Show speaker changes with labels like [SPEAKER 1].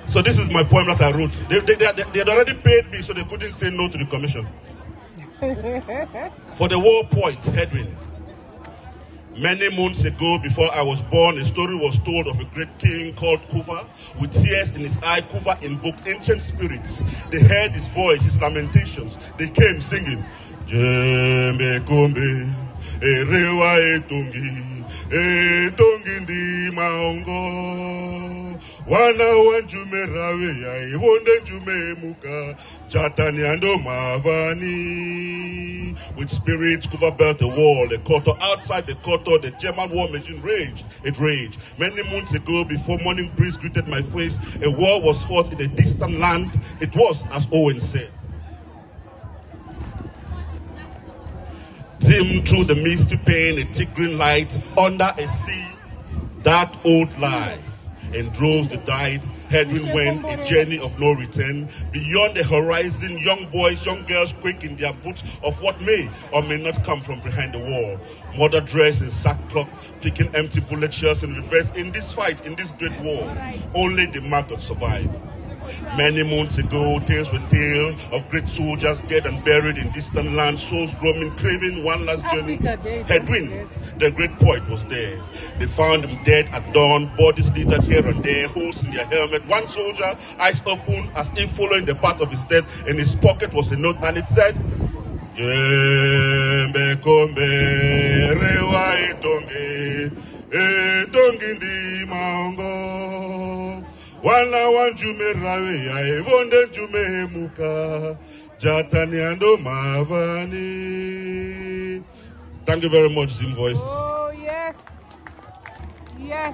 [SPEAKER 1] So this is my poem that I wrote. They had already paid me, so they couldn't say no to the commission. For the war poet, Edwin. Many moons ago, before I was born, a story was told of a great king called Kuva. With tears in his eye, Kuva invoked ancient spirits. They heard his voice, his lamentations. They came singing, Jembe Kombe, Erewa Etongi, Etongi Ndi Maongo. Wana wanjume rawe ya iwonde jume muka Jatani ando mavani. With spirits Kuva built a wall, a quarter. Outside the quarter, the German war machine raged. It raged. Many months ago, before morning breeze greeted my face, a war was fought in a distant land. It was as Owen said. Dim through the misty pain, a thick green light, under a sea, that old lie. And droves that died, Edwin went a journey of no return. Beyond the horizon, young boys, young girls quake in their boots of what may or may not come from behind the wall. Mother dressed in sackcloth, picking empty bullet shells in reverse. In this fight, in this great war, only the maggots survive. Many months ago, tales were told of great soldiers dead and buried in distant lands, souls roaming, craving one last journey. Edwin, the great poet, was there. They found him dead at dawn, bodies littered here and there, holes in their helmet. One soldier, eyes open, as if following the path of his death. In his pocket was a note, and it said, Yembe kombe rewa etongi, etongi ndi maongo. Wana wanjume rawe ya evonde jume muka Jatani ando mavani. Thank you very much, Zim Voice.
[SPEAKER 2] Oh, yes. Yes.